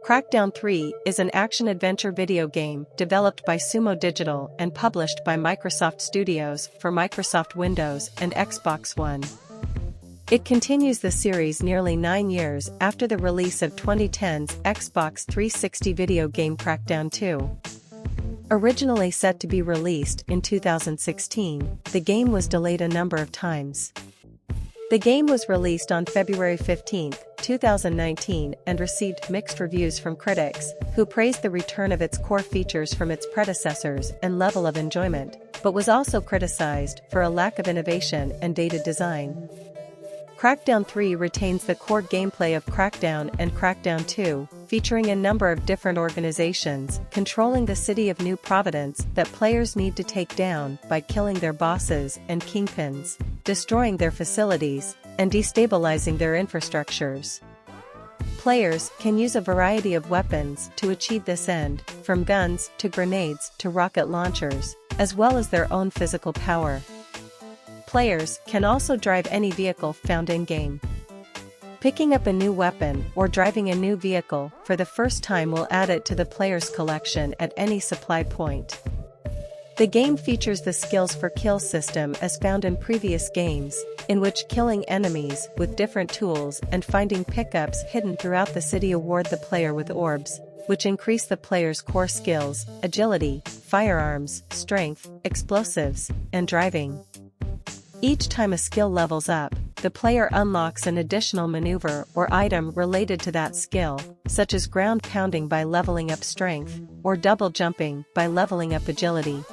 Crackdown 3 is an action-adventure video game developed by Sumo Digital and published by Microsoft Studios for Microsoft Windows and Xbox One. It continues the series nearly 9 years after the release of 2010's Xbox 360 video game Crackdown 2. Originally set to be released in 2016, the game was delayed a number of times. The game was released on February 15, 2019 and received mixed reviews from critics, who praised the return of its core features from its predecessors and level of enjoyment, but was also criticized for a lack of innovation and dated design. Crackdown 3 retains the core gameplay of Crackdown and Crackdown 2, featuring a number of different organizations controlling the city of New Providence that players need to take down by killing their bosses and kingpins, destroying their facilities, and destabilizing their infrastructures. Players can use a variety of weapons to achieve this end, from guns to grenades to rocket launchers, as well as their own physical power. Players can also drive any vehicle found in-game. Picking up a new weapon or driving a new vehicle for the first time will add it to the player's collection at any supply point. The game features the skills for kill system as found in previous games, in which killing enemies with different tools and finding pickups hidden throughout the city award the player with orbs, which increase the player's core skills, agility, firearms, strength, explosives, and driving. Each time a skill levels up, the player unlocks an additional maneuver or item related to that skill, such as ground pounding by leveling up strength, or double jumping by leveling up agility.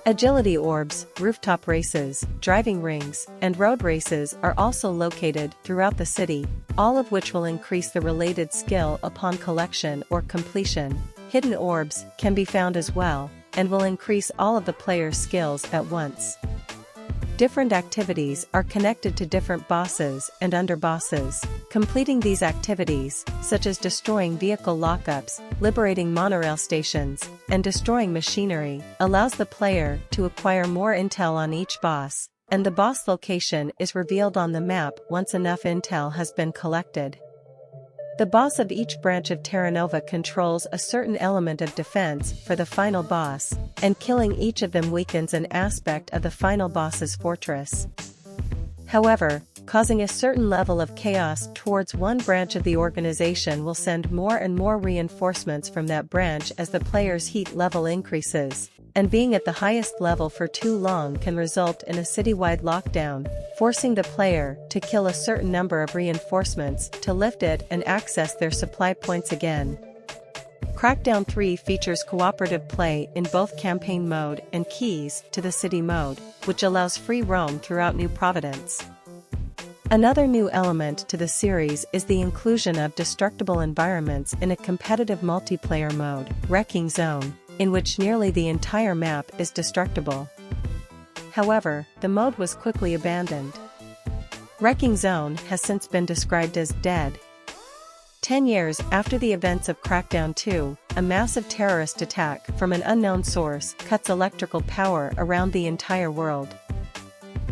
Agility orbs, rooftop races, driving rings, and road races are also located throughout the city, all of which will increase the related skill upon collection or completion. Hidden orbs can be found as well, and will increase all of the player's skills at once. Different activities are connected to different bosses and underbosses. Completing these activities, such as destroying vehicle lockups, liberating monorail stations, and destroying machinery, allows the player to acquire more intel on each boss, and the boss location is revealed on the map once enough intel has been collected. The boss of each branch of Terra Nova controls a certain element of defense for the final boss, and killing each of them weakens an aspect of the final boss's fortress. However, causing a certain level of chaos towards one branch of the organization will send more and more reinforcements from that branch as the player's heat level increases, and being at the highest level for too long can result in a citywide lockdown, forcing the player to kill a certain number of reinforcements to lift it and access their supply points again. Crackdown 3 features cooperative play in both campaign mode and keys to the city mode, which allows free roam throughout New Providence. Another new element to the series is the inclusion of destructible environments in a competitive multiplayer mode, Wrecking Zone, in which nearly the entire map is destructible. However, the mode was quickly abandoned. Wrecking Zone has since been described as dead. 10 years after the events of Crackdown 2, a massive terrorist attack from an unknown source cuts electrical power around the entire world.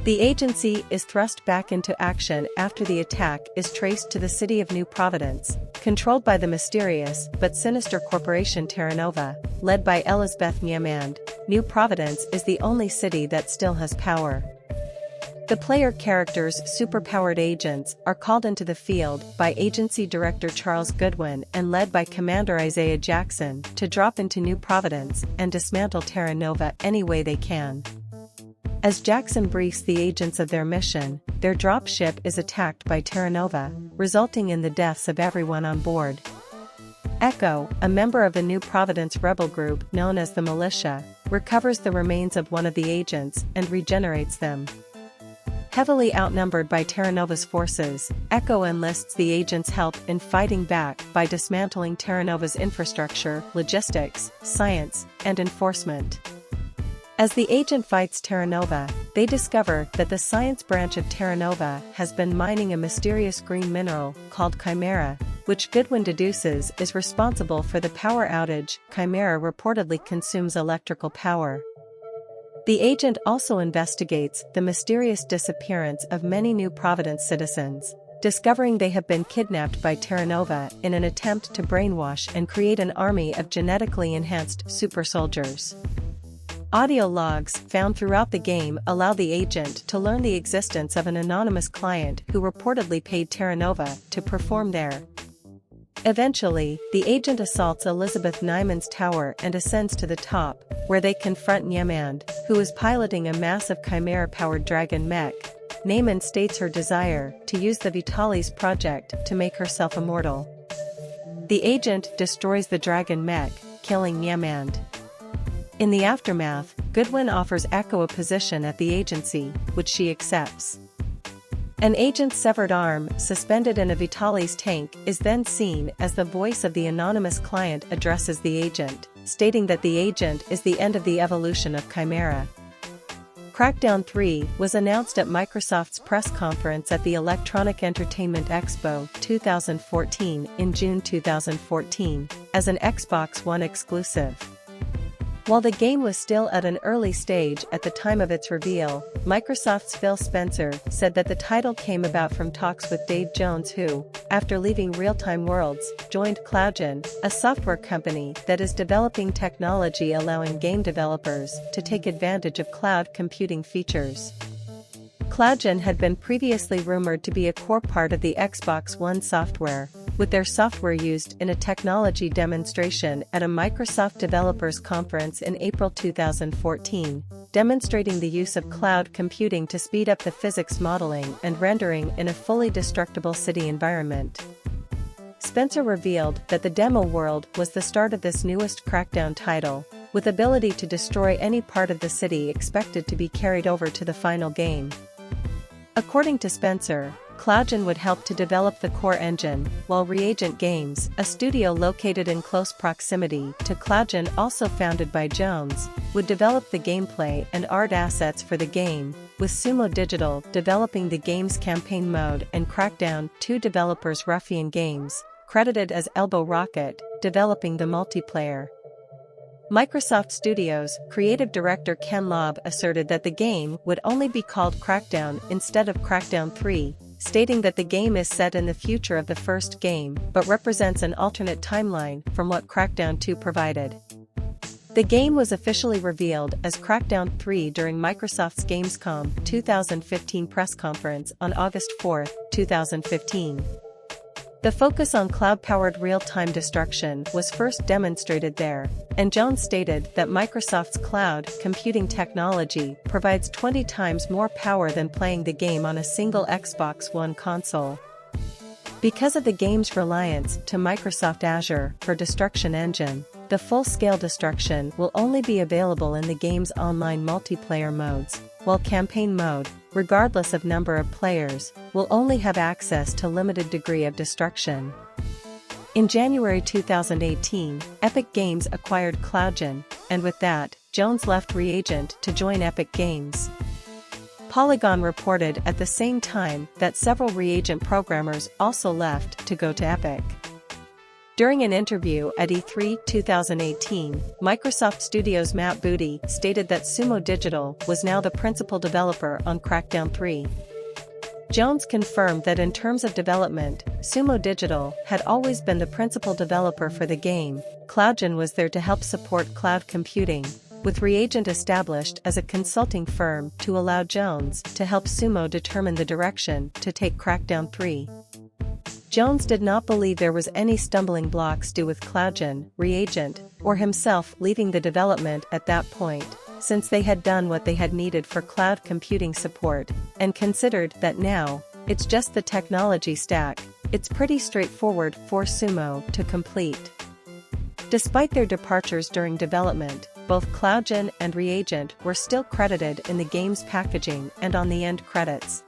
The agency is thrust back into action after the attack is traced to the city of New Providence, controlled by the mysterious but sinister corporation Terra Nova, led by Elizabeth Niemand. New Providence is the only city that still has power. The player character's superpowered agents are called into the field by Agency Director Charles Goodwin and led by Commander Isaiah Jackson to drop into New Providence and dismantle Terra Nova any way they can. As Jackson briefs the agents of their mission, their dropship is attacked by Terra Nova, resulting in the deaths of everyone on board. Echo, a member of the New Providence rebel group known as the Militia, recovers the remains of one of the agents and regenerates them. Heavily outnumbered by Terra Nova's forces, Echo enlists the agents' help in fighting back by dismantling Terra Nova's infrastructure, logistics, science, and enforcement. As the agent fights Terra Nova, they discover that the science branch of Terra Nova has been mining a mysterious green mineral called Chimera, which Goodwin deduces is responsible for the power outage. Chimera reportedly consumes electrical power. The agent also investigates the mysterious disappearance of many New Providence citizens, discovering they have been kidnapped by Terra Nova in an attempt to brainwash and create an army of genetically enhanced super soldiers. Audio logs found throughout the game allow the agent to learn the existence of an anonymous client who reportedly paid Terra Nova to perform there. Eventually, the agent assaults Elizabeth Nyman's tower and ascends to the top, where they confront Nyman, who is piloting a massive chimera-powered dragon mech. Nyman states her desire to use the Vitalis project to make herself immortal. The agent destroys the dragon mech, killing Nyman. In the aftermath, Goodwin offers Echo a position at the agency, which she accepts. An agent's severed arm, suspended in a Vitalis tank, is then seen as the voice of the anonymous client addresses the agent, stating that the agent is the end of the evolution of Chimera. Crackdown 3 was announced at Microsoft's press conference at the Electronic Entertainment Expo 2014 in June 2014, as an Xbox One exclusive. While the game was still at an early stage at the time of its reveal, Microsoft's Phil Spencer said that the title came about from talks with Dave Jones, who, after leaving Real-Time Worlds, joined CloudGen, a software company that is developing technology allowing game developers to take advantage of cloud computing features. CloudGen had been previously rumored to be a core part of the Xbox One software, with their software used in a technology demonstration at a Microsoft Developers Conference in April 2014, demonstrating the use of cloud computing to speed up the physics modeling and rendering in a fully destructible city environment. Spencer revealed that the demo world was the start of this newest Crackdown title, with ability to destroy any part of the city expected to be carried over to the final game. According to Spencer, CloudGen would help to develop the core engine, while Reagent Games, a studio located in close proximity to CloudGen also founded by Jones, would develop the gameplay and art assets for the game, with Sumo Digital developing the game's campaign mode and Crackdown 2 developers Ruffian Games, credited as Elbow Rocket, developing the multiplayer. Microsoft Studios' creative director Ken Lobb asserted that the game would only be called Crackdown instead of Crackdown 3, stating that the game is set in the future of the first game but represents an alternate timeline from what Crackdown 2 provided. The game was officially revealed as Crackdown 3 during Microsoft's Gamescom 2015 press conference on August 4, 2015. The focus on cloud-powered real-time destruction was first demonstrated there, and Jones stated that Microsoft's cloud computing technology provides 20 times more power than playing the game on a single Xbox One console. Because of the game's reliance to Microsoft Azure for Destruction Engine, the full-scale destruction will only be available in the game's online multiplayer modes, while campaign mode, regardless of number of players, will only have access to limited degree of destruction. In January 2018, Epic Games acquired CloudGen, and with that, Jones left Reagent to join Epic Games. Polygon reported at the same time that several Reagent programmers also left to go to Epic. During an interview at E3 2018, Microsoft Studios' Matt Booty stated that Sumo Digital was now the principal developer on Crackdown 3. Jones confirmed that in terms of development, Sumo Digital had always been the principal developer for the game. CloudGen was there to help support cloud computing, with Reagent established as a consulting firm to allow Jones to help Sumo determine the direction to take Crackdown 3. Jones did not believe there was any stumbling blocks due with CloudGen, Reagent, or himself leaving the development at that point, since they had done what they had needed for cloud computing support, and considered that now, it's just the technology stack, it's pretty straightforward for Sumo to complete. Despite their departures during development, both CloudGen and Reagent were still credited in the game's packaging and on the end credits.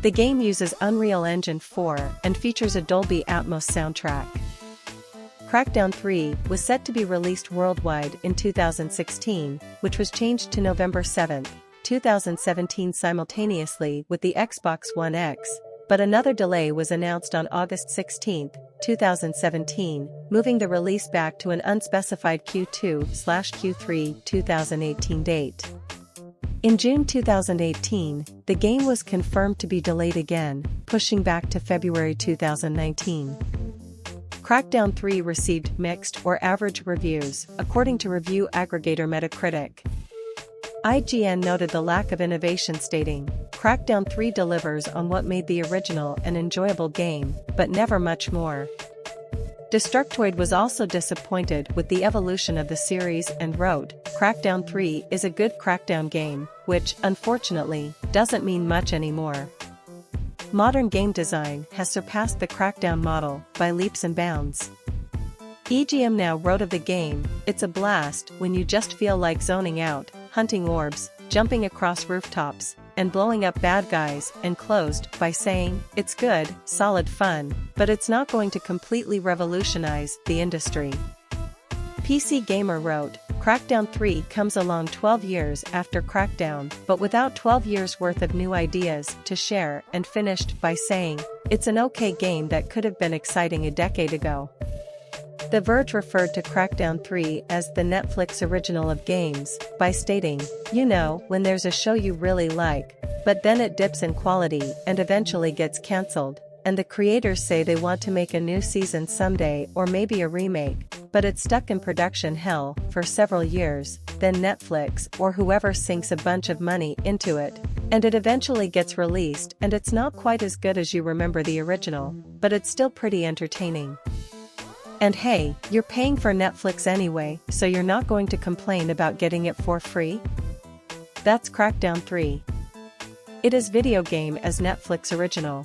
The game uses Unreal Engine 4 and features a Dolby Atmos soundtrack. Crackdown 3 was set to be released worldwide in 2016, which was changed to November 7, 2017 simultaneously with the Xbox One X, but another delay was announced on August 16, 2017, moving the release back to an unspecified Q2/Q3 2018 date. In June 2018, the game was confirmed to be delayed again, pushing back to February 2019. Crackdown 3 received mixed or average reviews, according to review aggregator Metacritic. IGN noted the lack of innovation, stating, "Crackdown 3 delivers on what made the original an enjoyable game, but never much more." Destructoid was also disappointed with the evolution of the series and wrote, "Crackdown 3 is a good Crackdown game, which, unfortunately, doesn't mean much anymore. Modern game design has surpassed the Crackdown model by leaps and bounds." EGM now wrote of the game, "It's a blast when you just feel like zoning out, hunting orbs, jumping across rooftops, and blowing up bad guys," and closed by saying, "It's good, solid fun, but it's not going to completely revolutionize the industry." PC Gamer wrote, "Crackdown 3 comes along 12 years after Crackdown, but without 12 years worth of new ideas to share," and finished by saying, "It's an okay game that could have been exciting a decade ago." The Verge referred to Crackdown 3 as the Netflix original of games, by stating, "You know, when there's a show you really like, but then it dips in quality and eventually gets cancelled, and the creators say they want to make a new season someday or maybe a remake, but it's stuck in production hell for several years, then Netflix or whoever sinks a bunch of money into it, and it eventually gets released and it's not quite as good as you remember the original, but it's still pretty entertaining. And hey, you're paying for Netflix anyway, so you're not going to complain about getting it for free?" That's Crackdown 3. It is video game as Netflix original.